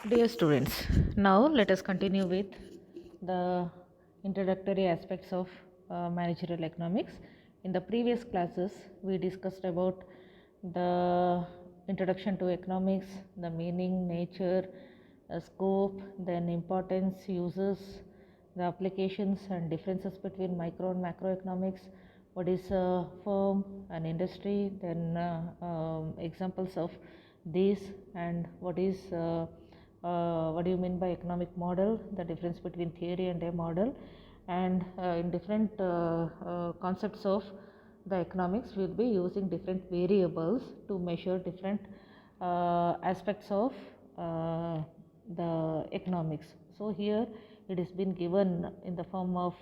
Dear students, now let us continue with the introductory aspects of managerial economics. In the previous classes, we discussed about the introduction to economics, the meaning, nature, scope, then importance, uses, the applications and differences between micro and macroeconomics, what is a firm, an industry, then examples of these, and what do you mean by economic model, the difference between theory and a model, and in different concepts of the economics we will be using different variables to measure different aspects of the economics. So here it has been given in the form of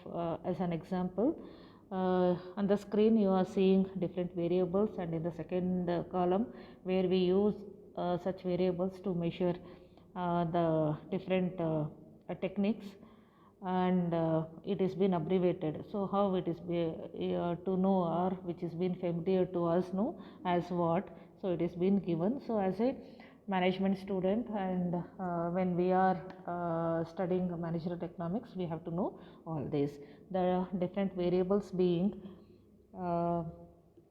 as an example. On the screen you are seeing different variables, and in the second column where we use such variables to measure the different techniques, and it has been abbreviated. So how it is to know, or which is been familiar to us, know as what. So it is been given. So as a management student, and when we are studying managerial economics, we have to know all this. The different variables being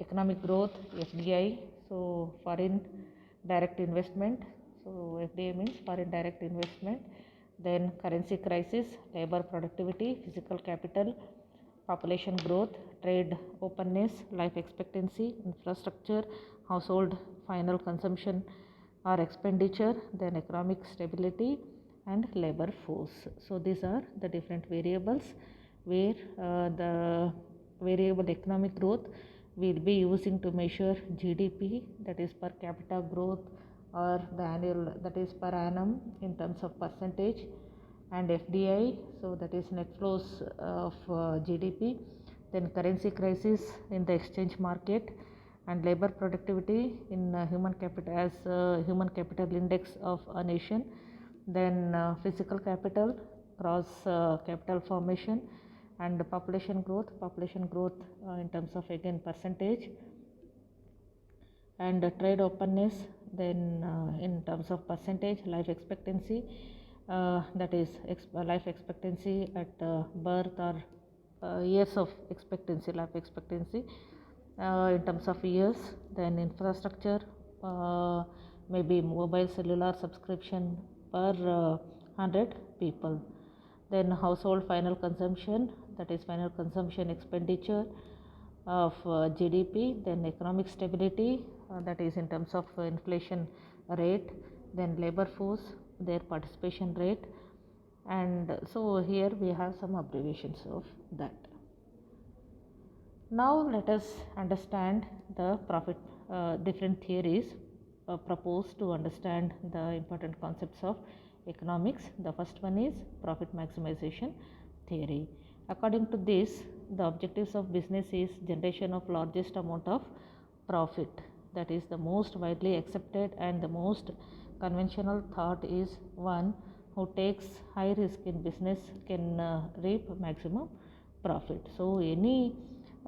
economic growth, FDI, so foreign direct investment. So FDI means foreign direct investment. Then currency crisis, labor productivity, physical capital, population growth, trade openness, life expectancy, infrastructure, household final consumption or expenditure, then economic stability and labor force. So these are the different variables where the variable economic growth we will be using to measure GDP, that is per capita growth, or the annual, that is per annum in terms of percentage, and FDI, so that is net flows of GDP, then currency crisis in the exchange market, and labor productivity in human capital as human capital index of a nation, then physical capital, gross capital formation, and population growth in terms of again percentage, and trade openness, then in terms of percentage, life expectancy, that is life expectancy at birth, or years of expectancy, life expectancy in terms of years, then infrastructure, maybe mobile cellular subscription per 100 people, then household final consumption, that is final consumption expenditure of GDP, then economic stability, that is in terms of inflation rate, then labor force, their participation rate, and so here we have some abbreviations of that. Now let us understand the profit different theories proposed to understand the important concepts of economics. The first one is profit maximization theory. According to this, the objectives of business is generation of largest amount of profit. That is the most widely accepted and the most conventional thought is one who takes high risk in business can reap maximum profit. So any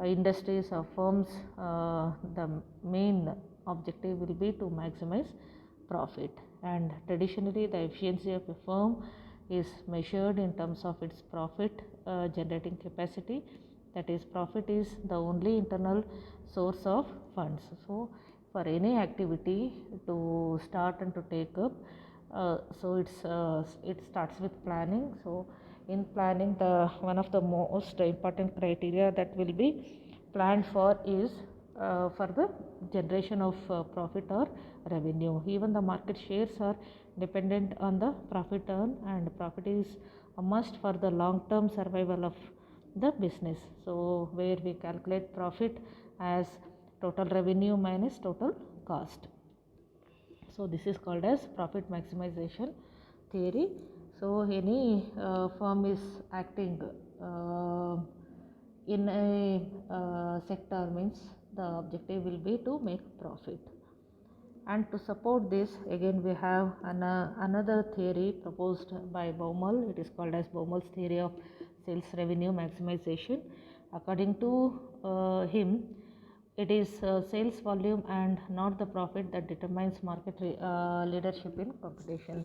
industries or firms, the main objective will be to maximize profit, and traditionally the efficiency of a firm is measured in terms of its profit generating capacity, that is profit is the only internal source of funds. So for any activity to start and to take up, so it starts with planning. So in planning, the one of the most important criteria that will be planned for is for the generation of profit or revenue. Even the market shares are dependent on the profit earned, and profit is a must for the long term survival of the business. So where we calculate profit as total revenue minus total cost. So this is called as profit maximization theory. So any firm is acting in a sector, means the objective will be to make profit. And to support this, again we have another theory proposed by Baumol. It is called as Baumel's theory of sales revenue maximization. According to him, it is sales volume and not the profit that determines market leadership in competition.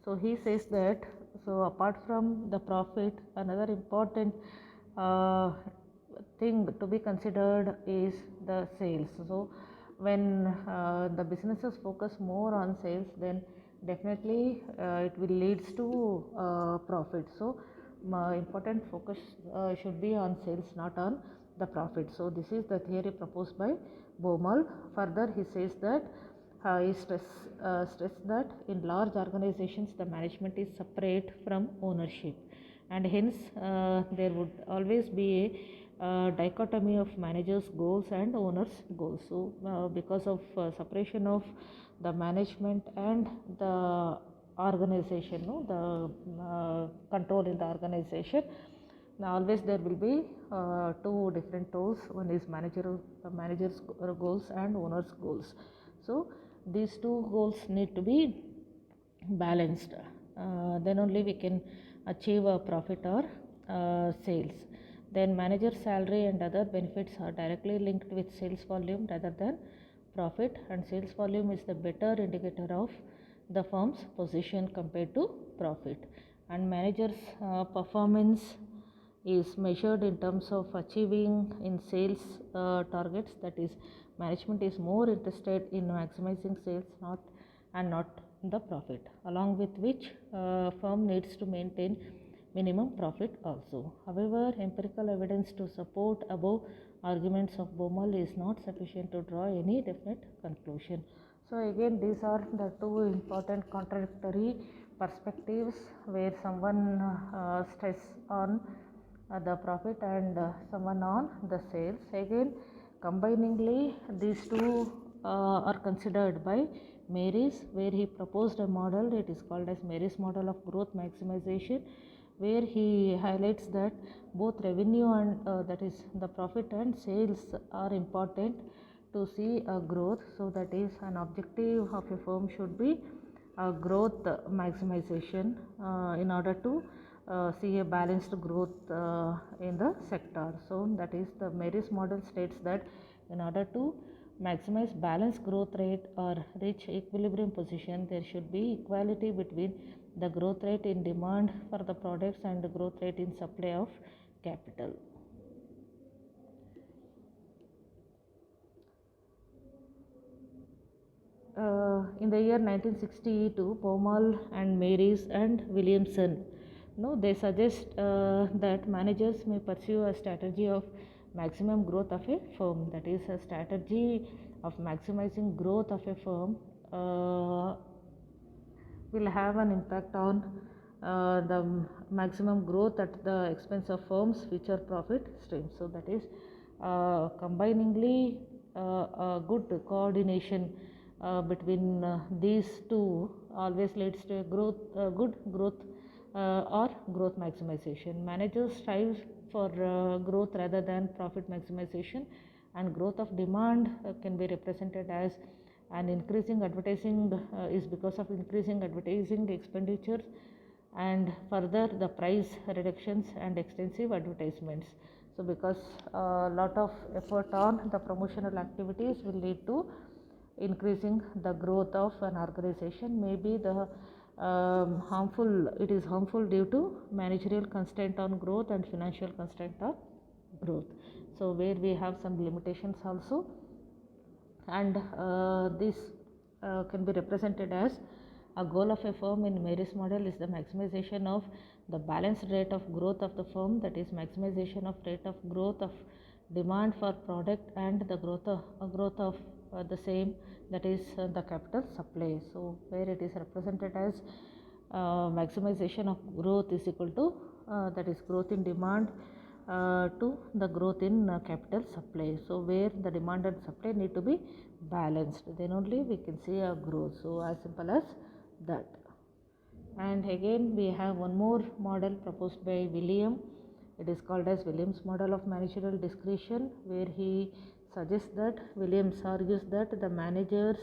So he says that, so apart from the profit, another important uh, thing to be considered is the sales. So when the businesses focus more on sales, then definitely it will leads to profit. So important focus should be on sales, not on the profit. So this is the theory proposed by Baumol. Further, he says that stress that in large organizations the management is separate from ownership, and hence there would always be a dichotomy of managers goals and owners goals. So because of separation of the management and the organization, no, the control in the organization, now always there will be two different roles. One is managers goals and owners goals. So these two goals need to be balanced, then only we can achieve a profit or sales. Then manager salary and other benefits are directly linked with sales volume rather than profit, and sales volume is the better indicator of the firm's position compared to profit. And managers performance is measured in terms of achieving in sales targets. That is, management is more interested in maximizing sales not the profit, along with which firm needs to maintain minimum profit also. However, empirical evidence to support above arguments of Baumol is not sufficient to draw any definite conclusion. So again, these are the two important contradictory perspectives where someone stress on the profit and someone on the sales. Again, combiningly, these two are considered by Mary's, where he proposed a model. It is called as Mary's model of growth maximization, where he highlights that both revenue and that is the profit and sales are important to see a growth. So that is, an objective of a firm should be a growth maximization in order to see a balanced growth in the sector. So that is, the Mary's model states that in order to maximize balanced growth rate or reach equilibrium position, there should be equality between the growth rate in demand for the products and the growth rate in supply of capital. In the year 1962, Baumol and Mary's and Williamson, they suggest that managers may pursue a strategy of maximum growth of a firm. That is, a strategy of maximizing growth of a firm will have an impact on the maximum growth at the expense of firm's future profit stream. So that is, combiningly a good coordination between these two always leads to a good growth or growth maximization. Managers strive for growth rather than profit maximization, and growth of demand can be represented as an increasing advertising is because of increasing advertising expenditures, and further the price reductions and extensive advertisements. So because a lot of effort on the promotional activities will lead to increasing the growth of an organization. Maybe the it is harmful due to managerial constraint on growth and financial constraint on growth. So where we have some limitations also, and this can be represented as a goal of a firm in Mary's model is the maximization of the balanced rate of growth of the firm, that is maximization of rate of growth of demand for product and the growth of the same, that is the capital supply. So where it is represented as maximization of growth is equal to that is growth in demand to the growth in capital supply. So where the demand and supply need to be balanced, then only we can see a growth. So as simple as that. And again we have one more model proposed by William. It is called as Williams model of managerial discretion, where he suggests that Williams argues that the managers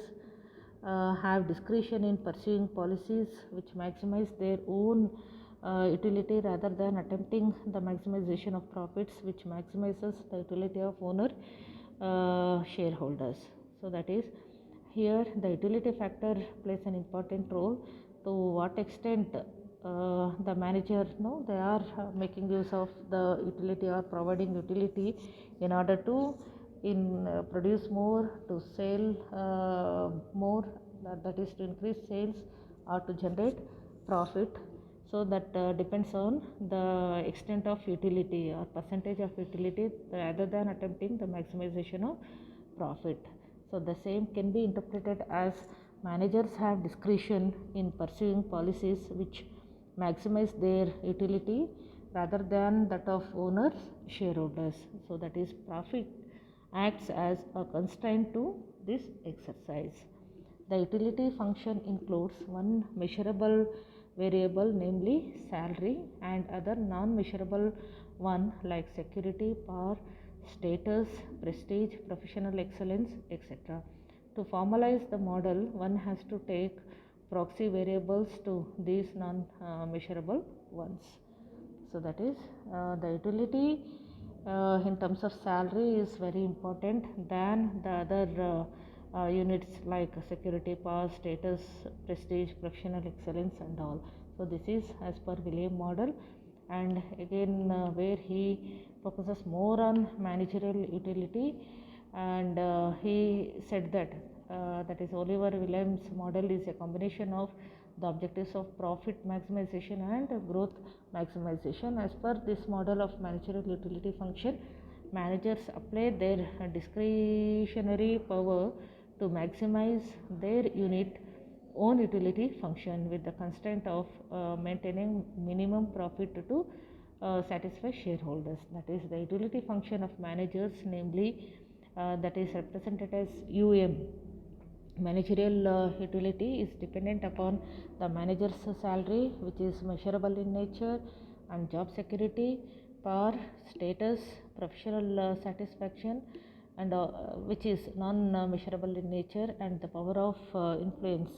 have discretion in pursuing policies which maximize their own utility rather than attempting the maximization of profits which maximizes the utility of owner shareholders. So that is, here the utility factor plays an important role. to what extent the manager they are making use of the utility or providing utility in order to produce more, to sell more, that is to increase sales or to generate profit. So that depends on the extent of utility or percentage of utility rather than attempting the maximization of profit. So the same can be interpreted as managers have discretion in pursuing policies which maximize their utility rather than that of owners, shareholders. So that is, profit acts as a constraint to this exercise. The utility function includes one measurable variable, namely salary, and other non-measurable one like security, power, status, prestige, professional excellence, etc. To formalize the model, one has to take proxy variables to these non-measurable ones. So that is, the utility in terms of salary is very important than the other units like security, power, status, prestige, professional excellence and all. So this is as per William model, and again where he focuses more on managerial utility, and he said that that is, Oliver Williams model is a combination of the objectives of profit maximization and growth maximization. As per this model of managerial utility function, managers apply their discretionary power to maximize their unit own utility function with the constraint of maintaining minimum profit to satisfy shareholders. That is, the utility function of managers, namely that is represented as managerial utility, is dependent upon the manager's salary, which is measurable in nature, and job security, power, status, professional satisfaction, and which is non-measurable in nature, and the power of influence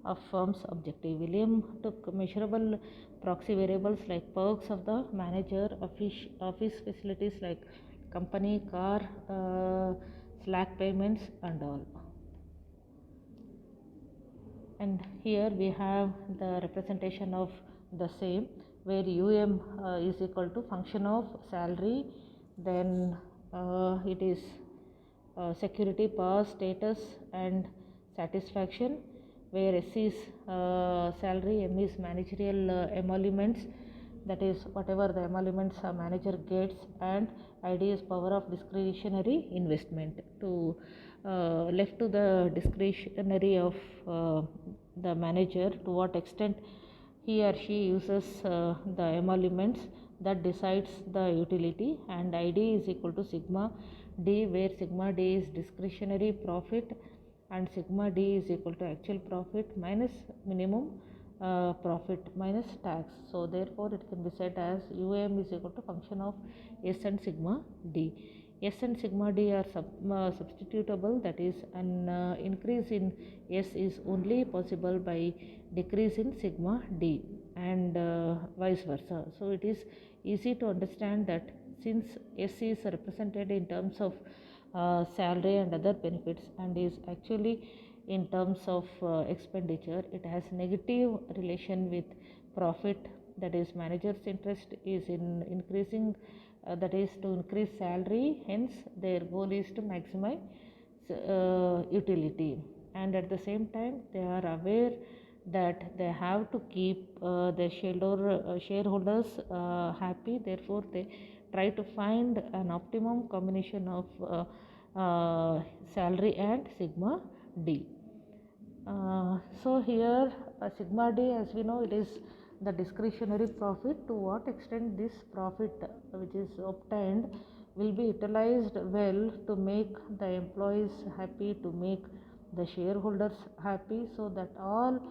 of firm's objective. William took measurable proxy variables like perks of the manager, office facilities like company car, slack payments and all. And here we have the representation of the same, where is equal to function of salary, then it is security, power, status and satisfaction, where S is salary, M is managerial emoluments, that is whatever the emoluments a manager gets, and ID is power of discretionary investment. To left to the discretionary of the manager, to what extent he or she uses the emoluments, that decides the utility, and ID is equal to sigma D, where sigma D is discretionary profit and sigma D is equal to actual profit minus minimum profit minus tax. So therefore it can be said as UAM is equal to function of S and sigma D. S and sigma D are substitutable, that is, an increase in S is only possible by decrease in sigma D, and vice versa. So it is easy to understand that since S is represented in terms of salary and other benefits and is actually in terms of expenditure, it has negative relation with profit, that is manager's interest is in increasing, that is to increase salary, hence their goal is to maximize utility, and at the same time they are aware that they have to keep their shareholders happy, therefore they try to find an optimum combination of salary and sigma D. So here sigma D, as we know, it is the discretionary profit. To what extent this profit which is obtained will be utilized well to make the employees happy, to make the shareholders happy, so that all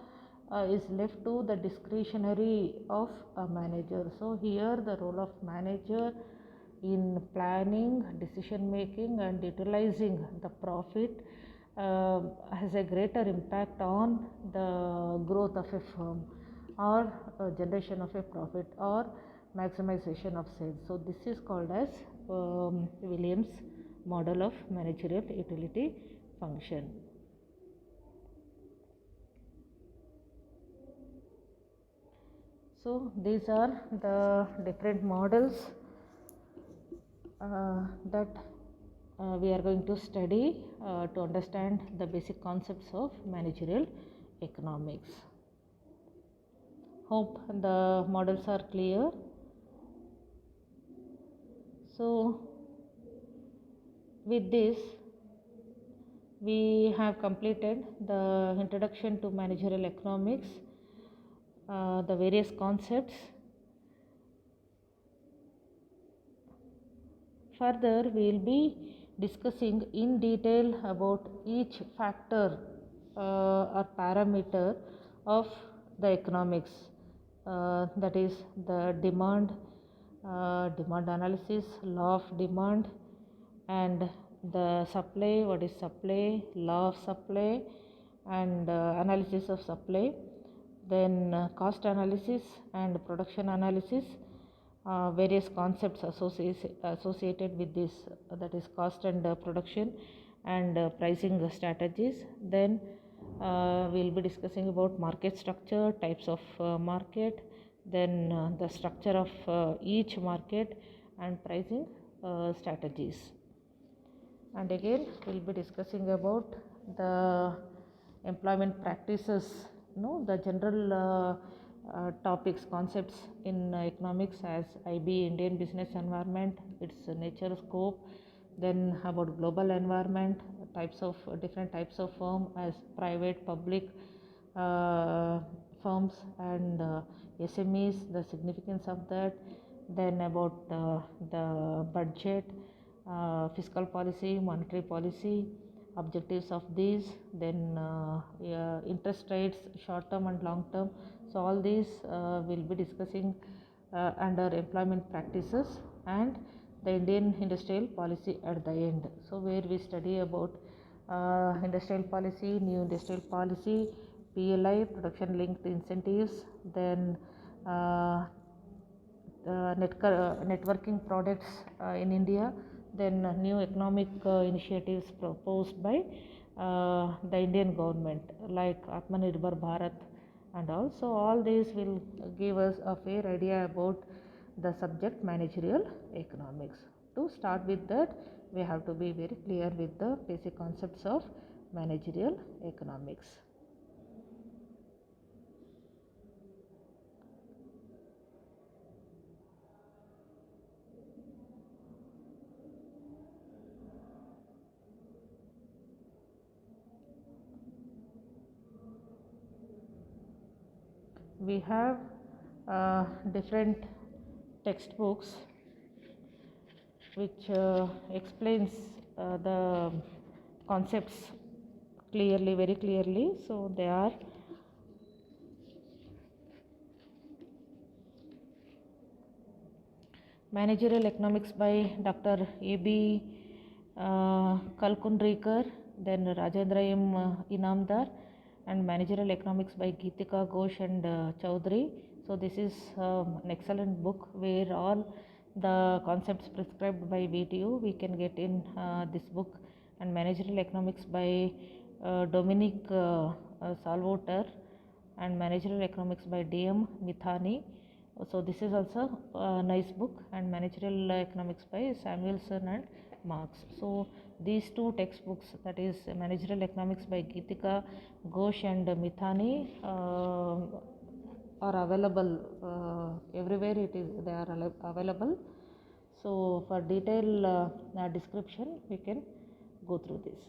is left to the discretionary of a manager. So here the role of manager in planning, decision making and utilizing the profit has a greater impact on the growth of a firm, or generation of a profit, or maximization of sales. So this is called as Williams model of managerial utility function. So these are the different models that we are going to study to understand the basic concepts of managerial economics. Hope the models are clear. So with this we have completed the introduction to managerial economics, the various concepts. Further, we will be discussing in detail about each factor or parameter of the economics, that is the demand, demand analysis, law of demand, and the supply, what is supply, law of supply, and analysis of supply, then cost analysis and production analysis, various concepts associated with this, that is cost and production and pricing strategies. Then we will be discussing about market structure, types of market, then the structure of each market and pricing strategies. And again we will be discussing about the employment practices, the general topics, concepts in economics as IB, Indian business environment, its nature, scope, then about global environment, types of different types of firm as private, public firms, and SMEs, the significance of that, then about the budget, fiscal policy, monetary policy, objectives of these, then interest rates, short term and long term. So all these will be discussing under employment practices and the Indian industrial policy at the end. So where we study about industrial policy, new industrial policy, PLI, production linked incentives, then networking products in India, then new economic initiatives proposed by the Indian government like Atmanirbhar Bharat and all. So all these will give us a fair idea about the subject managerial economics. To start with that, we have to be very clear with the basic concepts of managerial economics. We have different textbooks which explains the concepts clearly, very clearly. So they are Managerial Economics by Dr. A.B. Kalkundrikar, then Rajendra M. Inamdar, and Managerial Economics by Geetika Ghosh and Chaudhary. So this is an excellent book where all the concepts prescribed by VTU we can get in this book. And Managerial Economics by Dominic Salvotar, and Managerial Economics by D.M. Mithani. So this is also a nice book. And Managerial Economics by Samuelson and Marx. So these two textbooks, that is Managerial Economics by Geetika Ghosh and Mithani, are available everywhere. They are available. So for detailed description we can go through this.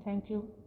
Thank you.